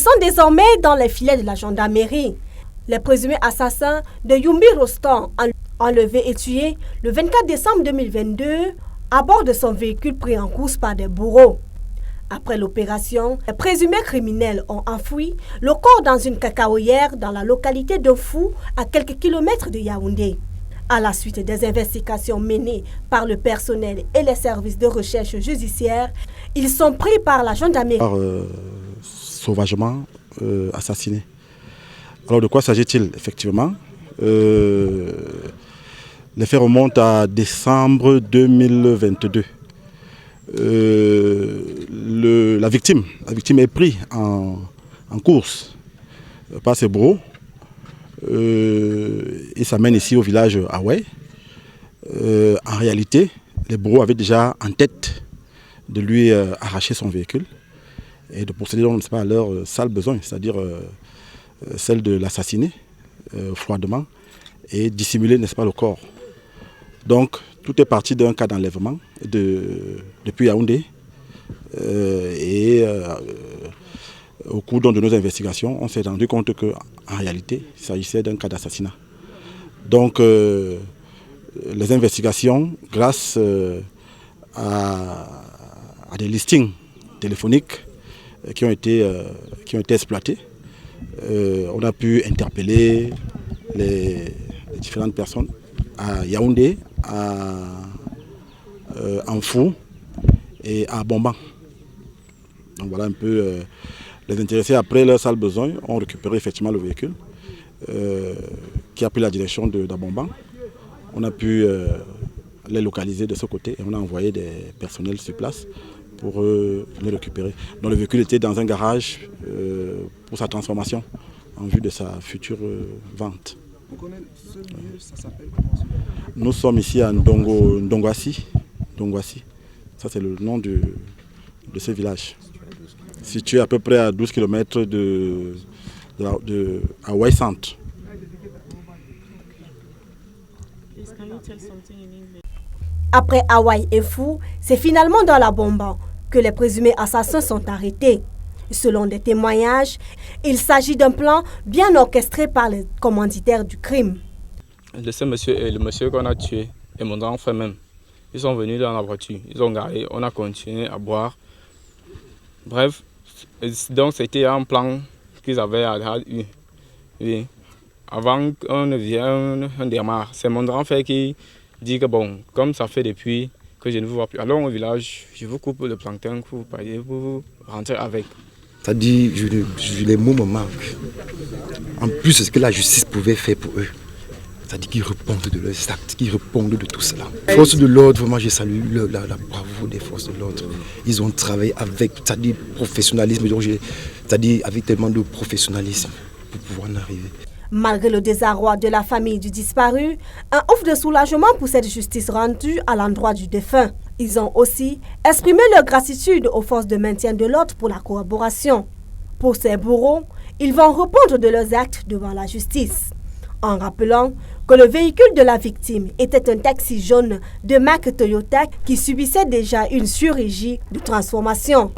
sont désormais dans les filets de la gendarmerie. Les présumés assassins de Youmbi Rostan, enlevés et tués le 24 décembre 2022 à bord de son véhicule pris en course par des bourreaux. Après l'opération, les présumés criminels ont enfoui le corps dans une cacaoyère dans la localité de Fou, à quelques kilomètres de Yaoundé. À la suite des investigations menées par le personnel et les services de recherche judiciaire, ils sont pris par la gendarmerie. Sauvagement assassinés. Alors de quoi s'agit-il effectivement? Les faits remontent à décembre 2022. La victime est prise en course par ses bourreaux. Il s'amène ici au village Away. En réalité, les bourreaux avaient déjà en tête de lui arracher son véhicule et de procéder donc, à leur sale besoin, c'est-à-dire celle de l'assassiner froidement et dissimuler, n'est-ce pas, le corps. Donc, tout est parti d'un cas d'enlèvement depuis Yaoundé. Au cours de nos investigations, on s'est rendu compte qu'en réalité, il s'agissait d'un cas d'assassinat. Donc, les investigations, grâce à des listings téléphoniques qui ont été exploités, on a pu interpeller les différentes personnes à Yaoundé, à Anfou et à Bomban. Donc voilà un peu les intéressés, après leur sale besoin, ont récupéré effectivement le véhicule qui a pris la direction d'Abomban. On a pu les localiser de ce côté et on a envoyé des personnels sur place pour les récupérer. Donc le véhicule était dans un garage pour sa transformation en vue de sa future vente. Vous connaissez ce lieu, ça s'appelle comment? Nous sommes ici à Ndongwassi. Ça c'est le nom de ce village. Situé à peu près à 12 km de Hawaii Centre. Après Hawaï et Fou, c'est finalement dans la Bomba que les présumés assassins sont arrêtés. Selon des témoignages, il s'agit d'un plan bien orchestré par les commanditaires du crime. Ce monsieur et le monsieur qu'on a tué et mon grand frère même, ils sont venus dans la voiture, ils ont garé, on a continué à boire. Bref, donc c'était un plan qu'ils avaient eu. Oui. Avant qu'on ne vienne, on démarre. C'est mon grand frère qui dit que bon, comme ça fait depuis que je ne vous vois plus, allons au village, je vous coupe le plancton pour vous payer, pour vous rentrer avec. Ça dit, les mots me manquent. En plus, c'est ce que la justice pouvait faire pour eux. Ça dit qu'ils répondent de leurs actes, qu'ils répondent de tout cela. Les forces de l'ordre, vraiment, j'ai salué la bravoure des forces de l'ordre. Ils ont travaillé avec, c'est-à-dire professionnalisme, c'est-à-dire avec tellement de professionnalisme pour pouvoir en arriver. Malgré le désarroi de la famille du disparu, un ouf de soulagement pour cette justice rendue à l'endroit du défunt. Ils ont aussi exprimé leur gratitude aux forces de maintien de l'ordre pour la collaboration. Pour ces bourreaux, ils vont répondre de leurs actes devant la justice, en rappelant que le véhicule de la victime était un taxi jaune de marque Toyota qui subissait déjà une chirurgie de transformation.